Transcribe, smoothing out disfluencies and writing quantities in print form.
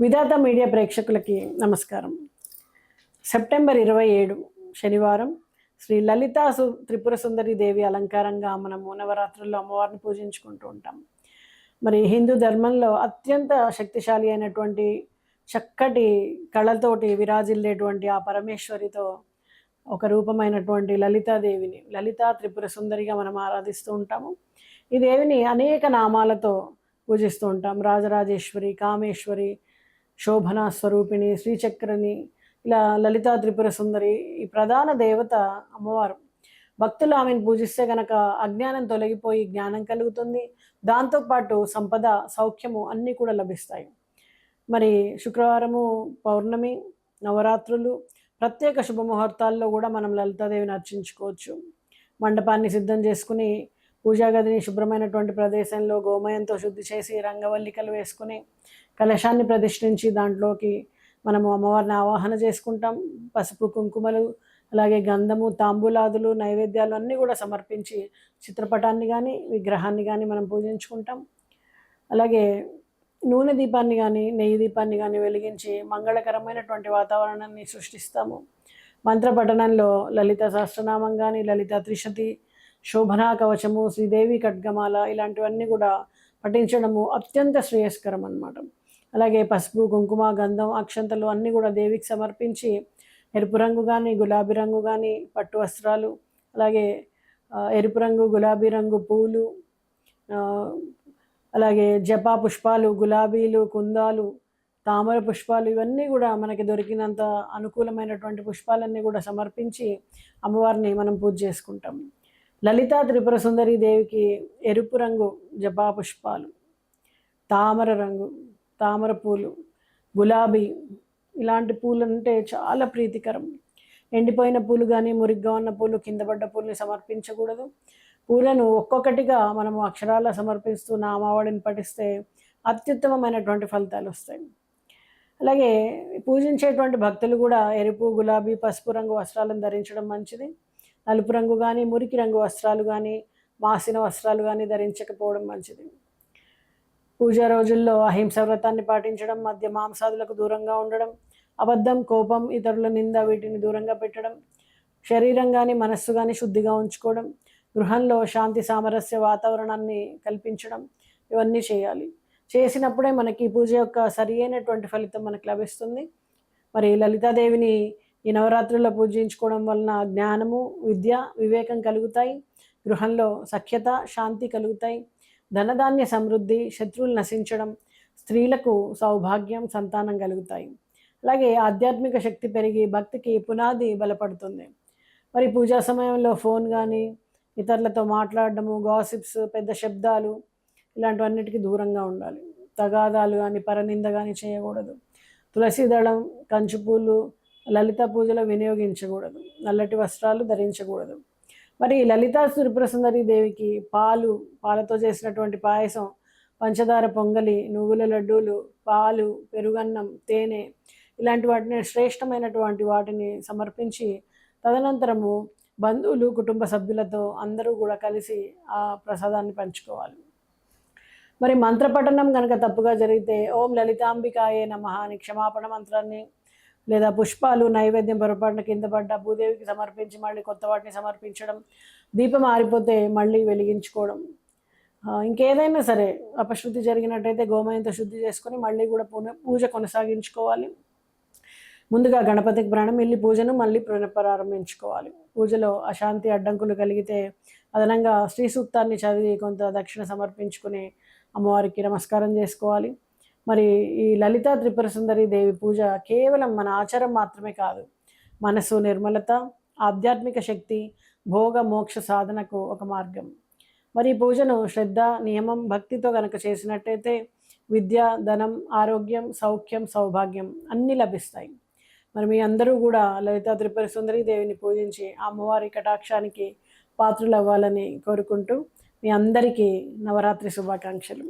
విధాత media ప్రేక్షకులకి నమస్కారం. September 27 శనివారం శ్రీ లలితా త్రిపుర సుందరి దేవి అలంకారంగా మనము నవరాత్రుల్లో అమ్మవారిని పూజించుకుంటూ ఉంటాం. మరి హిందూ ధర్మంలో అత్యంత శక్తిశాలి అయినటువంటి చక్కటి కళతోటి విరాజిల్లేటువంటి ఆ పరమేశ్వరితో ఒక రూపమైనటువంటి లలితాదేవిని లలితా త్రిపుర సుందరిగా మనం ఆరాధిస్తూ ఉంటాము. ఈ దేవిని అనేక నామాలతో పూజిస్తూ ఉంటాం. రాజరాజేశ్వరి, కామేశ్వరి, శోభనా స్వరూపిణి, శ్రీచక్రని, ఇలా లలితా త్రిపుర సుందరి ఈ ప్రధాన దేవత అమ్మవారు. భక్తులు ఆమెను పూజిస్తే కనుక అజ్ఞానం తొలగిపోయి జ్ఞానం కలుగుతుంది. దాంతోపాటు సంపద, సౌఖ్యము అన్నీ కూడా లభిస్తాయి. మరి శుక్రవారము, పౌర్ణమి, నవరాత్రులు, ప్రత్యేక శుభముహూర్తాల్లో కూడా మనం లలితాదేవిని అర్చించుకోవచ్చు. మండపాన్ని సిద్ధం చేసుకుని పూజా గదిని శుభ్రమైనటువంటి ప్రదేశంలో గోమయంతో శుద్ధి చేసి రంగవల్లికలు వేసుకుని కలశాన్ని ప్రతిష్ఠించి దాంట్లోకి మనము అమ్మవారిని ఆవాహన చేసుకుంటాం. పసుపు, కుంకుమలు, అలాగే గంధము, తాంబూలాదులు, నైవేద్యాలు అన్నీ కూడా సమర్పించి చిత్రపటాన్ని కానీ విగ్రహాన్ని కానీ మనం పూజించుకుంటాం. అలాగే నూనె దీపాన్ని కానీ నెయ్యి దీపాన్ని కానీ వెలిగించి మంగళకరమైనటువంటి వాతావరణాన్ని సృష్టిస్తాము. మంత్రపఠనంలో లలిత సహస్రనామం కానీ, లలిత త్రిశతి, శోభనా కవచము, శ్రీదేవి ఖడ్గమాల ఇలాంటివన్నీ కూడా పఠించడము అత్యంత శ్రేయస్కరం అన్నమాట. అలాగే పసుపు, కుంకుమ, గంధం, అక్షంతలు అన్నీ కూడా దేవికి సమర్పించి ఎరుపు రంగు కానీ, గులాబీ రంగు కానీ పట్టు వస్త్రాలు, అలాగే ఎరుపు రంగు, గులాబీ రంగు పూలు, అలాగే జపా పుష్పాలు, గులాబీలు, కుందాలు, తామర పుష్పాలు ఇవన్నీ కూడా మనకి దొరికినంత అనుకూలమైనటువంటి పుష్పాలన్నీ కూడా సమర్పించి అమ్మవారిని మనం పూజ చేసుకుంటాం. లలితా త్రిపుర సుందరి దేవికి ఎరుపు రంగు జపా పుష్పాలు, తామర రంగు తామర పూలు, గులాబీ ఇలాంటి పూలు అంటే చాలా ప్రీతికరం. ఎండిపోయిన పూలు కానీ, మురిగ్గా ఉన్న పూలు, కింద పడ్డ పూలని సమర్పించకూడదు. పూలను ఒక్కొక్కటిగా మనము అక్షరాల సమర్పిస్తూ నామావళిని పఠిస్తే అత్యుత్తమమైనటువంటి ఫలితాలు వస్తాయి. అలాగే పూజించేటువంటి భక్తులు కూడా ఎరుపు, గులాబీ, పసుపు రంగు వస్త్రాలను ధరించడం మంచిది. నలుపు రంగు కానీ, మురికి రంగు వస్త్రాలు కానీ, మాసిన వస్త్రాలు కానీ ధరించకపోవడం మంచిది. పూజా రోజుల్లో అహింస వ్రతాన్ని పాటించడం, మద్య మాంసాదులకు దూరంగా ఉండడం, అబద్ధం, కోపం, ఇతరుల నింద వీటిని దూరంగా పెట్టడం, శరీరం కానీ మనస్సు కానీ శుద్ధిగా ఉంచుకోవడం, గృహంలో శాంతి సామరస్య వాతావరణాన్ని కల్పించడం ఇవన్నీ చేయాలి. చేసినప్పుడే మనకి పూజ యొక్క సరి అయినటువంటి ఫలితం మనకు లభిస్తుంది. మరి లలితాదేవిని ఈ నవరాత్రుల్లో పూజించుకోవడం వలన జ్ఞానము, విద్య, వివేకం కలుగుతాయి. గృహంలో సఖ్యత, శాంతి కలుగుతాయి. ధనధాన్య సమృద్ధి, శత్రువులు నశించడం, స్త్రీలకు సౌభాగ్యం, సంతానం కలుగుతాయి. అలాగే ఆధ్యాత్మిక శక్తి పెరిగి భక్తికి పునాది బలపడుతుంది. మరి పూజా సమయంలో ఫోన్ కానీ, ఇతరులతో మాట్లాడడము, గాసిప్స్, పెద్ద శబ్దాలు ఇలాంటివన్నిటికీ దూరంగా ఉండాలి. తగాదాలు కానీ, పరనింద కానీ చేయకూడదు. తులసి దళం, కంచుపూలు లలిత పూజలో వినియోగించకూడదు. నల్లటి వస్త్రాలు ధరించకూడదు. మరి లలితా త్రిపుర సుందరి దేవికి పాలతో చేసినటువంటి పాయసం, పంచదార పొంగలి, నువ్వుల లడ్డూలు, పాలు, పెరుగన్నం, తేనె ఇలాంటి వాటిని శ్రేష్టమైనటువంటి వాటిని సమర్పించి తదనంతరము బంధువులు, కుటుంబ సభ్యులతో అందరూ కూడా కలిసి ఆ ప్రసాదాన్ని పంచుకోవాలి. మరి మంత్రపఠనం కనుక తప్పుగా జరిగితే ఓం లలితాంబికాయే నమః అని క్షమాపణ మంత్రాన్ని లేదా పుష్పాలు, నైవేద్యం పొరపాటున కింద పడ్డ భూదేవికి సమర్పించి మళ్ళీ కొత్త వాటిని సమర్పించడం, దీపం ఆరిపోతే మళ్ళీ వెలిగించుకోవడం, ఇంకేదైనా సరే అపశృతి జరిగినట్టయితే గోమయంతో శుద్ధి చేసుకొని మళ్ళీ కూడా పూజ కొనసాగించుకోవాలి. ముందుగా గణపతికి ప్రాణం వెళ్ళి పూజను మళ్ళీ పునఃప్రారంభించుకోవాలి. పూజలో అశాంతి, అడ్డంకులు కలిగితే అదనంగా శ్రీ సూక్తాన్ని చదివి కొంత దక్షిణ సమర్పించుకుని అమ్మవారికి నమస్కారం చేసుకోవాలి. మరి ఈ లలితా త్రిపుర సుందరి దేవి పూజ కేవలం మన ఆచారం మాత్రమే కాదు, మనసు నిర్మలత, ఆధ్యాత్మిక శక్తి, భోగ మోక్ష సాధనకు ఒక మార్గం. మరి ఈ పూజను శ్రద్ధ, నియమం, భక్తితో కనుక చేసినట్టయితే విద్య, ధనం, ఆరోగ్యం, సౌఖ్యం, సౌభాగ్యం అన్నీ లభిస్తాయి. మరి మీ అందరూ కూడా లలితా త్రిపుర సుందరి దేవిని పూజించి అమ్మవారి కటాక్షానికి పాత్రలు అవ్వాలని కోరుకుంటూ మీ అందరికీ నవరాత్రి శుభాకాంక్షలు.